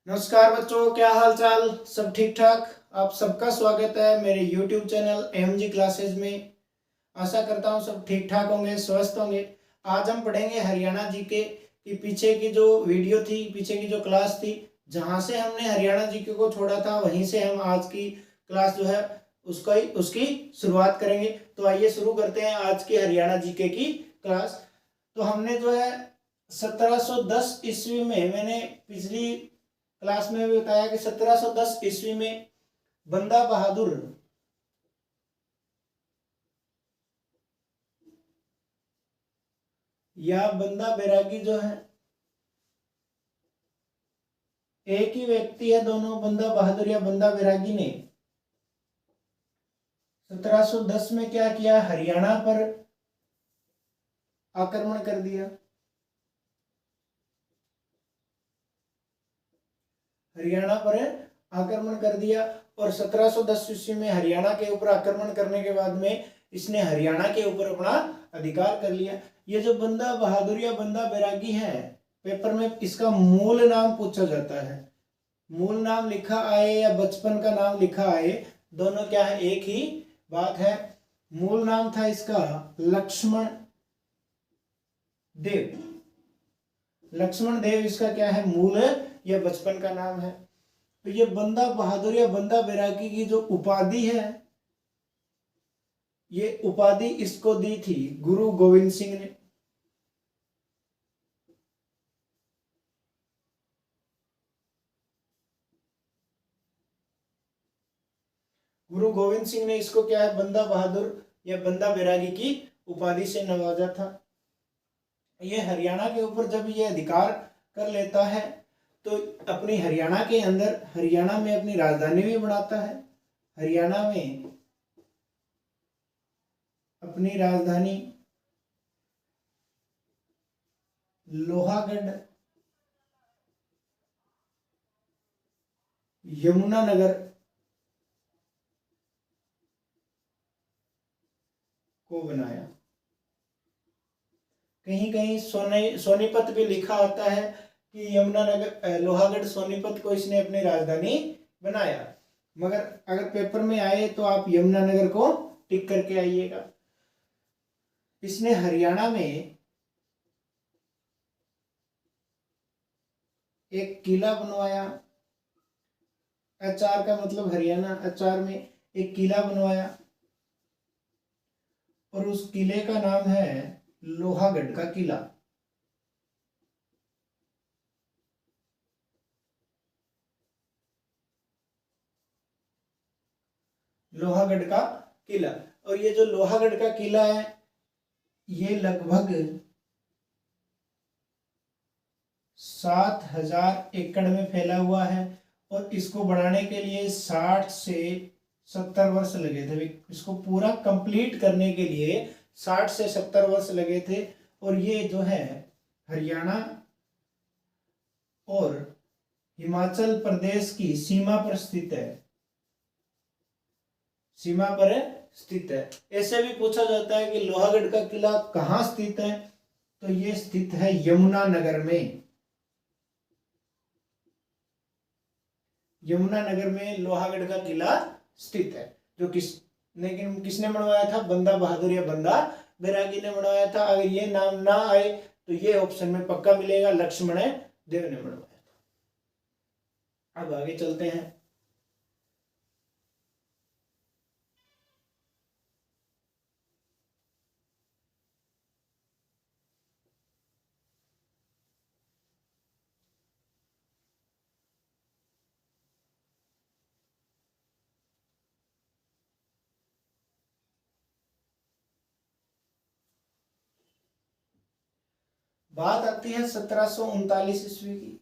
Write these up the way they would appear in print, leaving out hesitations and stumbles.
नमस्कार बच्चों, क्या हाल चाल। सब ठीक ठाक। आप सबका स्वागत है मेरे YouTube चैनल एमजी क्लासेस में। आशा करता हूँ सब ठीक ठाक होंगे, स्वस्थ होंगे। आज हम पढ़ेंगे हरियाणा जीके की पीछे की जो वीडियो थी, पीछे की जो क्लास थी, जहाँ से हमने हरियाणा जीके को छोड़ा था वहीं से हम आज की क्लास जो है उसकी शुरुआत करेंगे। तो आइए शुरू करते हैं आज की हरियाणा जीके की क्लास। तो हमने जो है 1710 ईस्वी में, मैंने पिछली क्लास में भी बताया कि 1710 ईस्वी में बंदा बहादुर या बंदा बैरागी जो है, एक ही व्यक्ति है, दोनों बंदा बहादुर या बंदा बैरागी ने 1710 में क्या किया, हरियाणा पर आक्रमण कर दिया। हरियाणा पर आक्रमण कर दिया और 1710 ईस्वी में हरियाणा के ऊपर आक्रमण करने के बाद में इसने हरियाणा के ऊपर अपना अधिकार कर लिया। ये जो बंदा बहादुर या बंदा बैरागी है, पेपर में इसका मूल नाम पूछा जाता है। मूल नाम लिखा आए या बचपन का नाम लिखा आए, दोनों क्या है, एक ही बात है। मूल नाम था इसका लक्ष्मण देव। लक्ष्मण देव इसका क्या है, मूल या बचपन का नाम है। तो ये बंदा बहादुर या बंदा बैरागी की जो उपाधि है, ये उपाधि इसको दी थी गुरु गोविंद सिंह ने। गुरु गोविंद सिंह ने इसको क्या है, बंदा बहादुर या बंदा बैरागी की उपाधि से नवाजा था। ये हरियाणा के ऊपर जब ये अधिकार कर लेता है तो अपनी हरियाणा के अंदर, हरियाणा में अपनी राजधानी भी बनाता है। हरियाणा में अपनी राजधानी लोहागढ़, यमुनानगर को बनाया। कहीं कहीं सोनीपत भी लिखा होता है कि यमुनानगर, लोहागढ़ सोनीपत को इसने अपनी राजधानी बनाया। मगर अगर पेपर में आए तो आप यमुनानगर को टिक करके आइएगा। इसने हरियाणा में एक किला बनवाया। एचआर का मतलब हरियाणा, एचआर में एक किला बनवाया और उस किले का नाम है लोहागढ़ का किला। लोहागढ़ का किला। और ये जो लोहागढ़ का किला है, ये लगभग 7,000 एकड़ में फैला हुआ है और इसको बनाने के लिए 60 से 70 वर्ष लगे थे। इसको पूरा कंप्लीट करने के लिए 60 से 70 वर्ष लगे थे। और ये जो है हरियाणा और हिमाचल प्रदेश की सीमा पर स्थित है। सीमा पर स्थित है। ऐसे भी पूछा जाता है कि लोहागढ़ का किला कहाँ स्थित है, तो ये स्थित है यमुनानगर में। यमुनानगर में लोहागढ़ का किला स्थित है। जो लेकिन किसने बनवाया था, बंदा बहादुर या बंदा बैरागी ने बनवाया था। अगर ये नाम ना आए तो ये ऑप्शन में पक्का मिलेगा, लक्ष्मण देव ने बनवाया था। अब आगे चलते हैं। बात आती है 1739 ईस्वी की।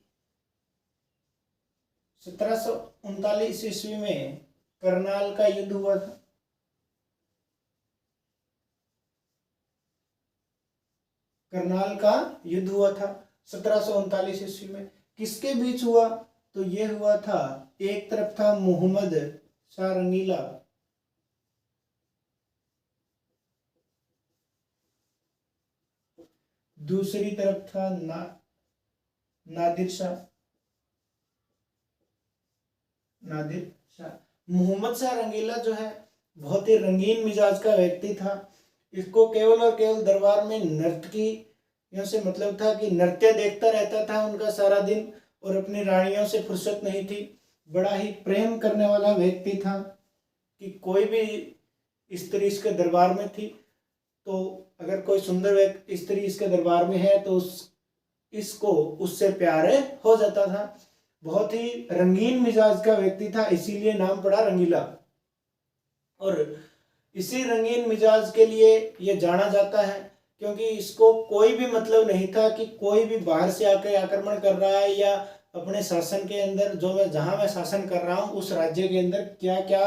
1739 ईस्वी में करनाल का युद्ध हुआ था। करनाल का युद्ध हुआ था 1739 ईस्वी में। किसके बीच हुआ, तो ये हुआ था, एक तरफ था मोहम्मद शाह रंगीला, दूसरी तरफ था नादिर शाह। नादिर शाह। मोहम्मद शाह रंगीला जो है बहुत ही रंगीन मिजाज का व्यक्ति था। इसको केवल और केवल दरबार में नर्तकी से मतलब था कि नृत्य देखता रहता था उनका सारा दिन, और अपनी रानियों से फुर्सत नहीं थी। बड़ा ही प्रेम करने वाला व्यक्ति था कि कोई भी स्त्री इसके दरबार में थी तो अगर कोई सुंदर स्त्री इसके दरबार में है तो इसको उससे प्यार हो जाता था। बहुत ही रंगीन मिजाज का व्यक्ति था, इसीलिए नाम पड़ा रंगीला। और इसी रंगीन मिजाज के लिए ये जाना जाता है क्योंकि इसको कोई भी मतलब नहीं था कि कोई भी बाहर से आकर आक्रमण कर रहा है या अपने शासन के अंदर जहां मैं शासन कर रहा हूं उस राज्य के अंदर क्या क्या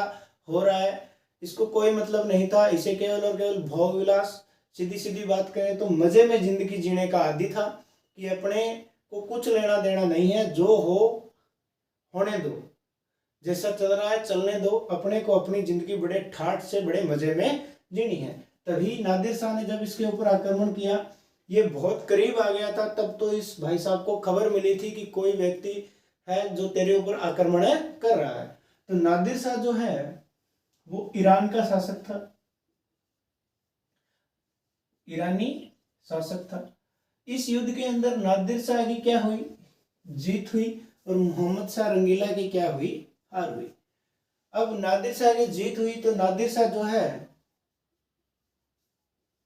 हो रहा है, इसको कोई मतलब नहीं था। इसे केवल और केवल भोग विलास, सीधी सीधी बात करें तो मजे में जिंदगी जीने का आदी था कि अपने को कुछ लेना देना नहीं है, जो हो होने दो, जैसा चल रहा है चलने दो, अपने को अपनी जिंदगी बड़े ठाठ से बड़े मजे में जीनी है। तभी नादिर शाह ने जब इसके ऊपर आक्रमण किया, ये बहुत करीब आ गया था, तब तो इस भाई साहब को खबर मिली थी कि कोई व्यक्ति है जो तेरे ऊपर आक्रमण कर रहा है। तो नादिर शाह जो है वो ईरान का शासक था, ईरानी शासक था। इस युद्ध के अंदर नादिर शाह की क्या हुई, जीत हुई, और मोहम्मद शाह रंगीला की क्या हुई, हार हुई। अब नादिर शाह की जीत हुई तो नादिर शाह जो है,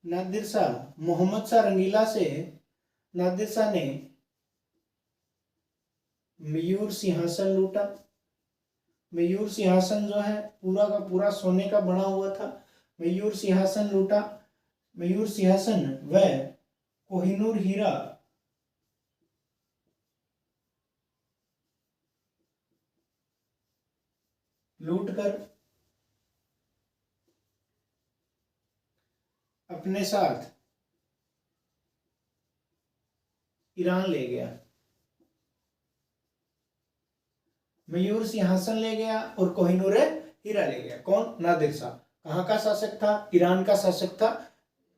नादिर शाह मोहम्मद शाह रंगीला से नादिर शाह ने मयूर सिंहासन लूटा। मयूर सिंहासन जो है पूरा का पूरा सोने का बना हुआ था। मयूर सिंहासन लूटा। मयूर सिंहासन व कोहिनूर हीरा लूटकर अपने साथ ईरान ले गया। मयूर सिंहासन ले गया और कोहिनूर हीरा ले गया। कौन? नादिर शाह। कहाँ का शासक था? ईरान का शासक था।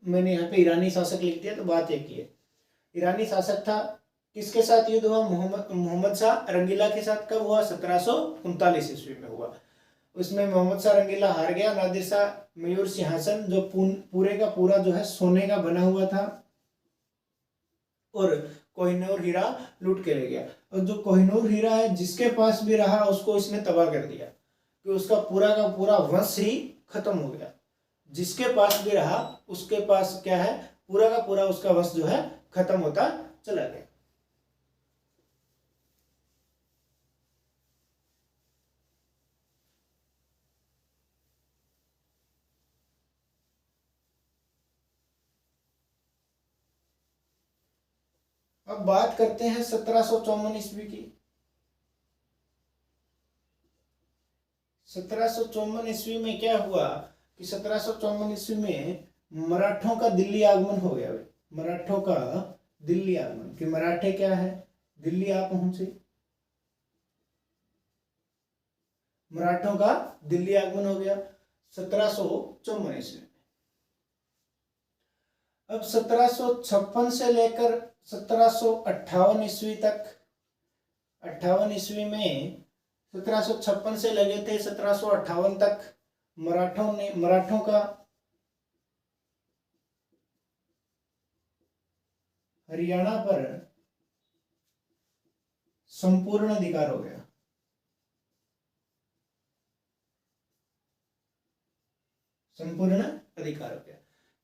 मैंने यहाँ पे ईरानी शासक लिख दिया तो बात एक ही है, ईरानी शासक था। किसके साथ युद्ध हुआ? मोहम्मद शाह रंगीला के साथ। कब हुआ? 1739 ईस्वी में हुआ। उसमें मोहम्मद शाह रंगीला हार गया। नादिर शाह मयूर सिंहासन जो पूरे का पूरा जो है सोने का बना हुआ था और कोहिनूर हीरा लूट के ले गया। और जो कोहिनूर हीरा है जिसके पास भी रहा उसको इसने तबाह कर दिया कि उसका पूरा का पूरा वंश ही खत्म हो गया। जिसके पास भी रहा उसके पास क्या है, पूरा का पूरा उसका वंश जो है खत्म होता चला गया। अब बात करते हैं 1754 ईस्वी की। 1754 ईस्वी में क्या हुआ कि 1754 ईस्वी में मराठों का दिल्ली आगमन हो गया। मराठों का दिल्ली आगमन, कि मराठे क्या है, दिल्ली आ पहुंचे। मराठों का दिल्ली आगमन हो गया 1754 ईस्वी में। अब 1756 से लेकर 1758 ईस्वी तक, 58 ईस्वी में 1756 से लगे थे 1758 तक मराठों का हरियाणा पर संपूर्ण अधिकार हो गया। संपूर्ण अधिकार हो गया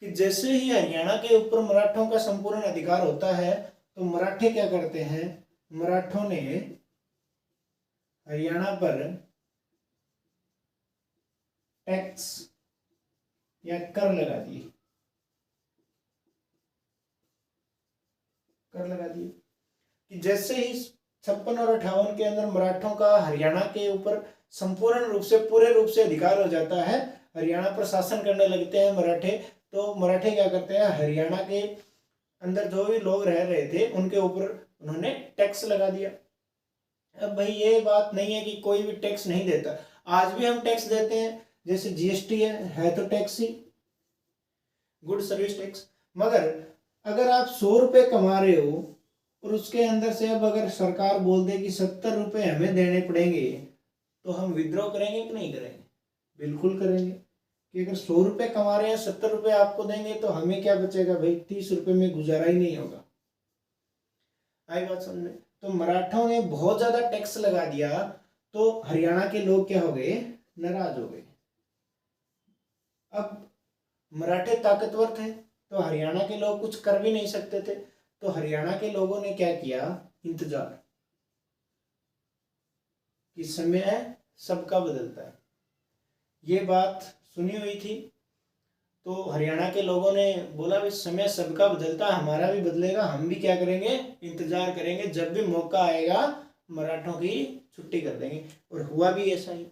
कि जैसे ही हरियाणा के ऊपर मराठों का संपूर्ण अधिकार होता है तो मराठे क्या करते हैं, मराठों ने हरियाणा पर टैक्स या कर लगा दिए। कर लगा दिए कि जैसे ही 56 और 58 के अंदर मराठों का हरियाणा के ऊपर संपूर्ण रूप से पूरे रूप से अधिकार हो जाता है, हरियाणा पर शासन करने लगते हैं मराठे, तो मराठे क्या करते हैं, हरियाणा के अंदर जो भी लोग रह रहे थे उनके ऊपर उन्होंने टैक्स लगा दिया। अब भाई ये बात नहीं है कि कोई भी टैक्स नहीं देता, आज भी हम टैक्स देते हैं, जैसे जीएसटी है तो टैक्स ही, गुड सर्विस टैक्स। मगर अगर आप 100 रुपये कमा रहे हो और उसके अंदर से अब अगर सरकार बोल दे कि 70 रुपये हमें देने पड़ेंगे तो हम विद्रोह करेंगे कि नहीं करेंगे? बिल्कुल करेंगे। कि अगर 100 रुपये कमा रहे हैं, 70 रुपये आपको देंगे तो हमें क्या बचेगा भाई? 30 रुपये में गुजारा ही नहीं होगा। आई बात समझ में? तो मराठों ने बहुत ज्यादा टैक्स लगा दिया, तो हरियाणा के लोग क्या हो गए? नाराज हो गए। अब मराठे ताकतवर थे तो हरियाणा के लोग कुछ कर भी नहीं सकते थे, तो हरियाणा के लोगों ने क्या किया? इंतजार। कि समय सबका बदलता है, ये बात सुनी हुई थी। तो हरियाणा के लोगों ने बोला भाई समय सबका बदलता है, हमारा भी बदलेगा, हम भी क्या करेंगे? इंतजार करेंगे, जब भी मौका आएगा मराठों की छुट्टी कर देंगे। और हुआ भी ऐसा ही।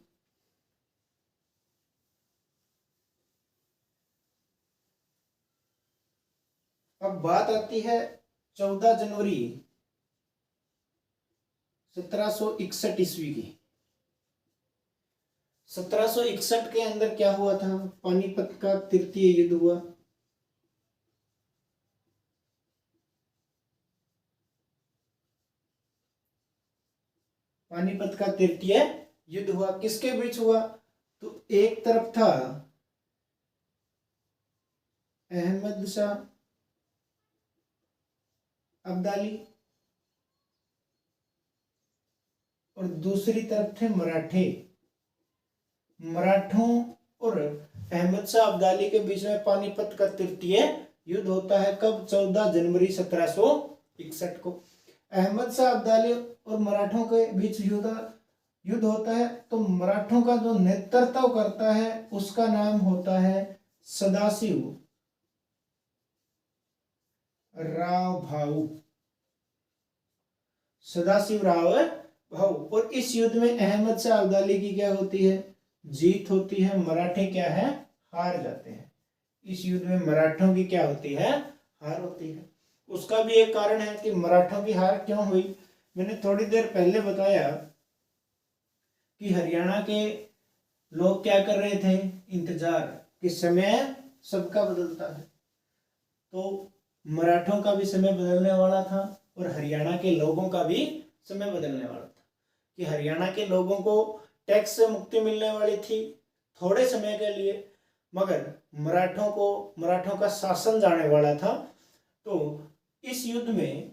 अब बात आती है 14 जनवरी 1761 ईस्वी की। 1761 के अंदर क्या हुआ था? पानीपत का तृतीय युद्ध हुआ। पानीपत का तृतीय युद्ध हुआ, किसके बीच हुआ? तो एक तरफ था अहमद शाह अब्दाली और दूसरी तरफ थे मराठे। मराठों और अहमद शाह अब्दाली के बीच में पानीपत का तृतीय युद्ध होता है। कब? 14 जनवरी 1761 को। अहमद शाह अब्दाली और मराठों के बीच युद्ध होता है। तो मराठों का जो नेतृत्व करता है उसका नाम होता है सदाशिव राव भाऊ। सदाशिव राव भाऊ। और इस युद्ध में अहमद शाह अब्दाली की क्या होती है? जीत होती है। मराठे क्या है? हार जाते हैं। इस युद्ध में मराठों की क्या होती है? हार होती है। उसका भी एक कारण है कि मराठों की हार क्यों हुई। मैंने थोड़ी देर पहले बताया कि हरियाणा के लोग क्या कर रहे थे? इंतजार। कि समय सबका बदलता है। तो मराठों का भी समय बदलने वाला था और हरियाणा के लोगों का भी समय बदलने वाला था। कि हरियाणा के लोगों को टैक्स से मुक्ति मिलने वाली थी थोड़े समय के लिए, मगर मराठों का शासन जाने वाला था। तो इस युद्ध में,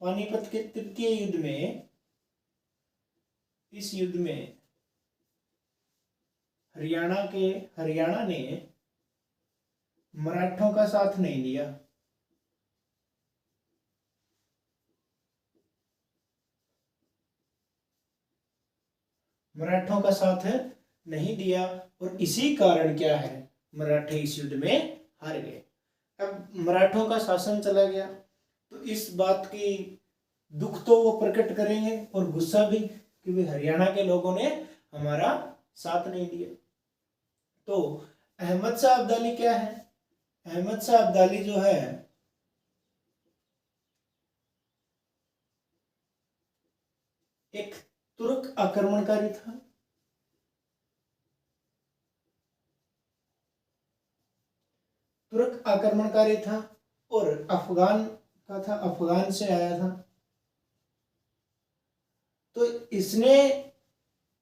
पानीपत के तृतीय युद्ध में हरियाणा ने मराठों का साथ नहीं दिया। मराठों का साथ नहीं दिया और इसी कारण क्या है? मराठे इस युद्ध में हार गए। अब मराठों का शासन चला गया तो इस बात की दुख तो वो प्रकट करेंगे और गुस्सा भी कि भाई हरियाणा के लोगों ने हमारा साथ नहीं दिया। तो अहमद शाह अब्दाली क्या है? अहमद शाह अब्दाली जो है एक तुर्क आक्रमणकारी था। तुर्क आक्रमणकारी था और अफगान का था, अफगान से आया था। तो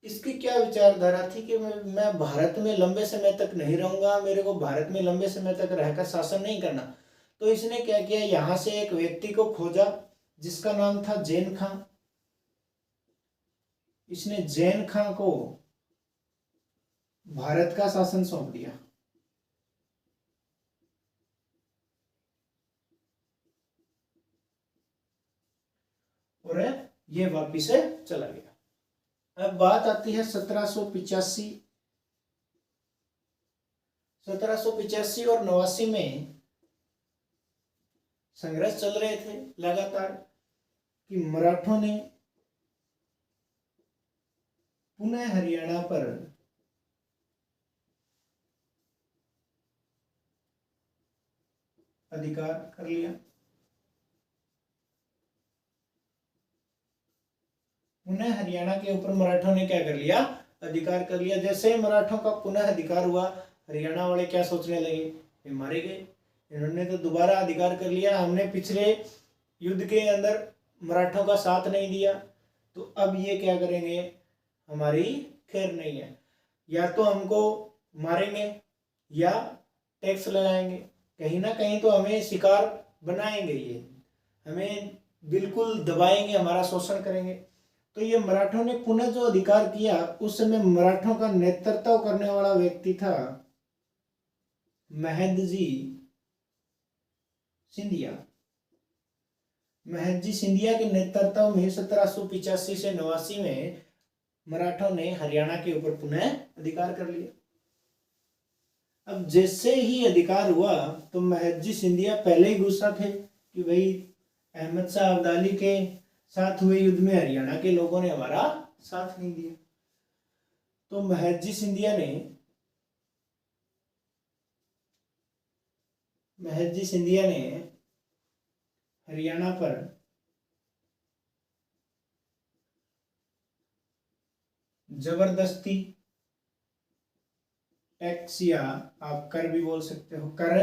इसकी क्या विचारधारा थी कि मैं भारत में लंबे समय तक नहीं रहूंगा, मेरे को भारत में लंबे समय तक रहकर शासन नहीं करना। तो इसने क्या किया? यहां से एक व्यक्ति को खोजा जिसका नाम था जैन खां। इसने जैन खां को भारत का शासन सौंप दिया और ये वापिस चला गया। अब बात आती है 1785 और 89 में संघर्ष चल रहे थे लगातार कि मराठों ने पुनः हरियाणा पर अधिकार कर लिया। पुनः हरियाणा के ऊपर मराठों ने क्या कर लिया? अधिकार कर लिया। जैसे ही मराठों का पुनः अधिकार हुआ, हरियाणा वाले क्या सोचने लगे? ये मारे गए, इन्होंने तो दोबारा अधिकार कर लिया, हमने पिछले युद्ध के अंदर मराठों का साथ नहीं दिया, तो अब ये क्या करेंगे? हमारी खैर नहीं है। या तो हमको मारेंगे या टैक्स लगाएंगे, कहीं ना कहीं तो हमें शिकार बनाएंगे, ये हमें बिल्कुल दबाएंगे, हमारा शोषण करेंगे। तो ये मराठों ने पुनः जो अधिकार किया, उस समय मराठों का नेतृत्व करने वाला व्यक्ति था महदजी सिंधिया। महदजी सिंधिया के नेतृत्व में 1785 से 89 में मराठों ने हरियाणा के ऊपर पुनः अधिकार कर लिया। अब जैसे ही अधिकार हुआ तो महदजी सिंधिया पहले ही गुस्सा थे कि भाई अहमद शाह अब्दाली के साथ हुए युद्ध में हरियाणा के लोगों ने हमारा साथ नहीं दिया। तो महदजी सिंधिया ने हरियाणा पर जबरदस्ती टैक्स या आप कर भी बोल सकते हो, कर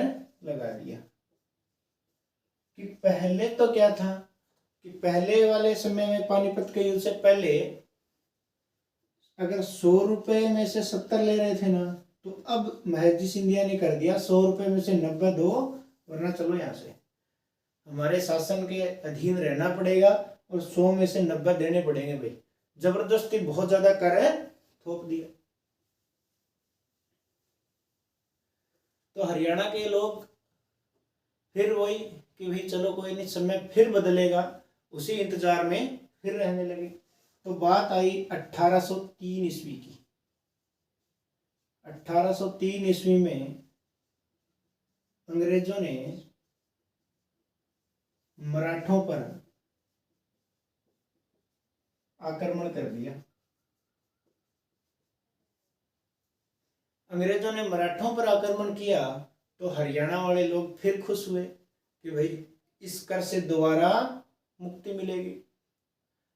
लगा दिया। कि पहले तो क्या था कि पहले वाले समय में पानीपत के युद्ध से पहले अगर 100 रुपए में से 70 ले रहे थे ना, तो अब महदजी सिंधिया ने कर दिया 100 रुपए में से 90 दो, वरना चलो यहाँ से, हमारे शासन के अधीन रहना पड़ेगा और 100 में से 90 देने पड़ेंगे भाई। जबरदस्ती बहुत ज्यादा कर थोप दिया। तो हरियाणा के लोग फिर वही कि भाई चलो कोई नहीं, समय फिर बदलेगा, उसी इंतजार में फिर रहने लगे। तो बात आई 1803 ईस्वी की। 1803 ईस्वी में अंग्रेजों ने मराठों पर आक्रमण कर दिया। अंग्रेजों ने मराठों पर आक्रमण किया तो हरियाणा वाले लोग फिर खुश हुए कि भाई इस कर से दोबारा मुक्ति मिलेगी,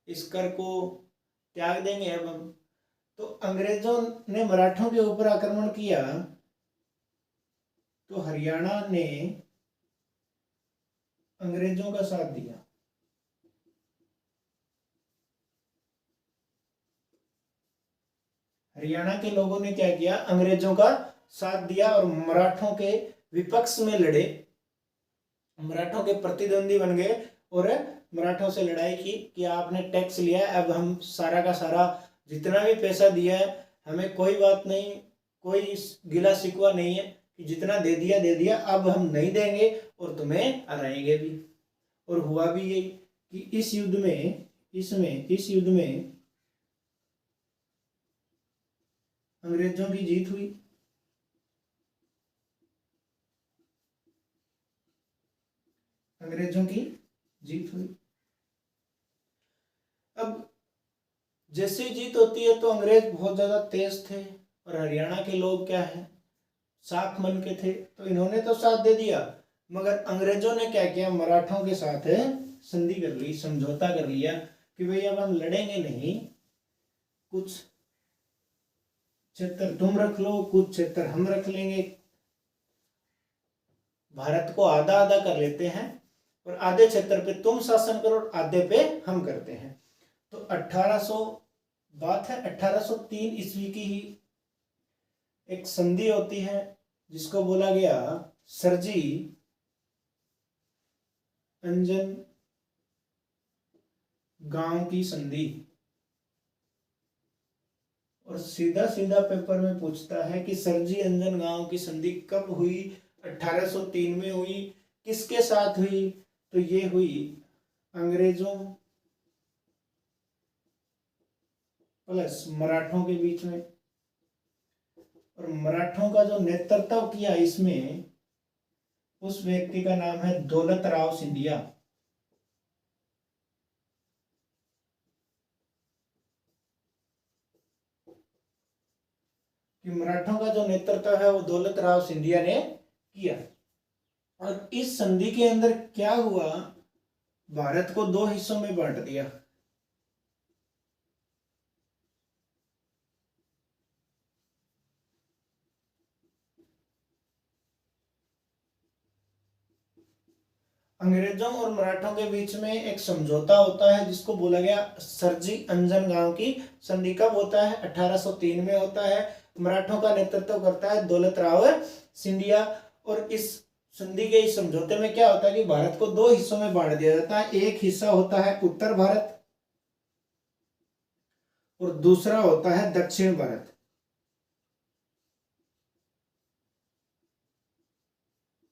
इस कर को त्याग देंगे अब हम। तो अंग्रेजों ने मराठों के ऊपर आक्रमण किया तो हरियाणा ने अंग्रेजों का साथ दिया। हरियाणा के लोगों ने क्या किया, अंग्रेजों का साथ दिया और मराठों के विपक्ष में लड़े, मराठों के प्रतिद्वंदी बन गए और मराठों से लड़ाई की कि आपने टैक्स लिया है, अब हम सारा का सारा जितना भी पैसा दिया है हमें कोई बात नहीं, कोई गिला शिकवा नहीं है कि जितना दे दिया, अब हम नहीं देंगे और तुम्हें हराएंगे भी। और हुआ भी यही कि इस युद्ध में अंग्रेजों की जीत हुई। अंग्रेजों की जीत हुई। अब जैसे जीत होती है तो अंग्रेज बहुत ज्यादा तेज थे और हरियाणा के लोग क्या है, साख मन के थे, तो इन्होंने तो साथ दे दिया, मगर अंग्रेजों ने क्या किया, मराठों के साथ संधि कर ली, समझौता कर लिया कि भाई अब हम लड़ेंगे नहीं, कुछ क्षेत्र तुम रख लो, कुछ क्षेत्र हम रख लेंगे, भारत को आधा आधा कर लेते हैं और आधे क्षेत्र पे तुम शासन करो और आधे पे हम करते हैं। तो 1803 ईस्वी की ही एक संधि होती है जिसको बोला गया सरजी अंजन गांव की संधि। और सीधा सीधा पेपर में पूछता है कि सरजी अंजन गांव की संधि कब हुई, 1803 में हुई, किसके साथ हुई, तो ये हुई अंग्रेजों प्लस मराठों के बीच में। और मराठों का जो नेतृत्व किया इसमें, उस व्यक्ति का नाम है दौलत राव सिंधिया। कि मराठों का जो नेतृत्व है वो दौलत राव सिंधिया ने किया। और इस संधि के अंदर क्या हुआ, भारत को दो हिस्सों में बांट दिया। अंग्रेजों और मराठों के बीच में एक समझौता होता है जिसको बोला गया सरजी अंजनगांव की संधि। कब होता है? 1803 में होता है। मराठों का नेतृत्व करता है दौलत राव सिंधिया। और इस संधि के इस समझौते में क्या होता है कि भारत को दो हिस्सों में बांट दिया जाता है। एक हिस्सा होता है उत्तर भारत और दूसरा होता है दक्षिण भारत।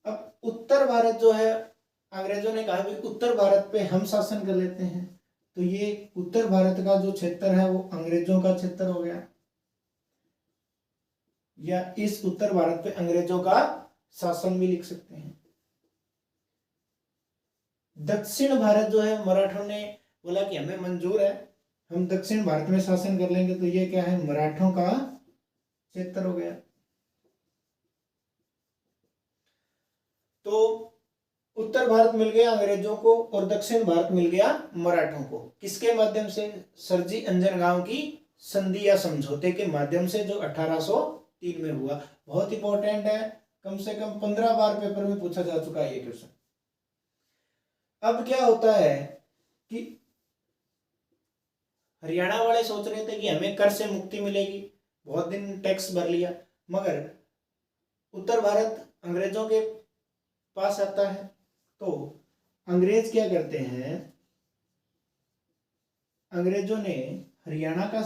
अब उत्तर भारत जो है, अंग्रेजों ने कहा कि उत्तर भारत पे हम शासन कर लेते हैं, तो ये उत्तर भारत का जो क्षेत्र है वो अंग्रेजों का क्षेत्र हो गया, या इस उत्तर भारत पे अंग्रेजों का शासन भी लिख सकते हैं। दक्षिण भारत जो है, मराठों ने बोला कि हमें मंजूर है, हम दक्षिण भारत में शासन कर लेंगे, तो ये क्या है? मराठों का क्षेत्र हो गया। तो उत्तर भारत मिल गया अंग्रेजों को और दक्षिण भारत मिल गया मराठों को। किसके माध्यम से? सरजी अंजनगांव की संधि या समझौते के माध्यम से, जो 1803 में हुआ। बहुत इंपॉर्टेंट है, कम से कम 15 बार पेपर में पूछा जा चुका है ये क्वेश्चन। अब क्या होता है कि हरियाणा वाले सोच रहे थे कि हमें कर से मुक्ति मिलेगी, बहुत दिन टैक्स भर लिया, मगर उत्तर भारत अंग्रेजों के पास आता है, तो अंग्रेज क्या करते हैं? अंग्रेजों ने हरियाणा का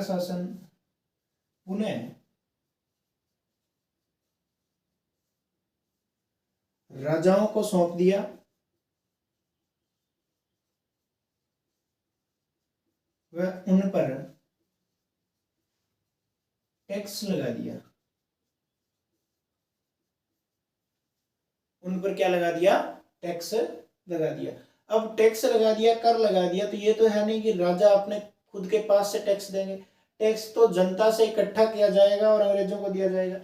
शासन पुनः राजाओं को सौंप दिया। वह उन पर टैक्स लगा दिया। उन पर क्या लगा दिया? टैक्स लगा दिया। अब टैक्स लगा दिया, कर लगा दिया, तो ये तो है नहीं कि राजा अपने खुद के पास से टैक्स देंगे। टैक्स तो जनता से इकट्ठा किया जाएगा और अंग्रेजों को दिया जाएगा।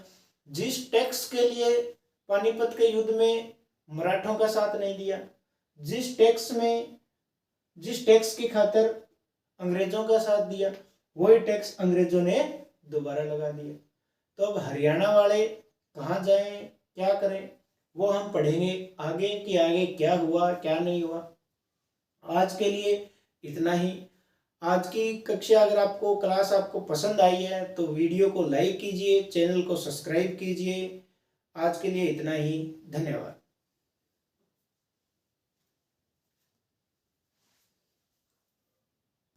जिस टैक्स के लिए पानीपत के युद्ध में मराठों का साथ नहीं दिया, जिस टैक्स की खातिर अंग्रेजों का साथ दिया, वही टैक्स अंग्रेजों ने दोबारा लगा दिया। तो अब हरियाणा वाले कहाँ जाएं, क्या करें, वो हम पढ़ेंगे आगे कि आगे क्या हुआ क्या नहीं हुआ। आज के लिए इतना ही। आज की कक्षा अगर आपको क्लास आपको पसंद आई है तो वीडियो को लाइक कीजिए, चैनल को सब्सक्राइब कीजिए। आज के लिए इतना ही, धन्यवाद।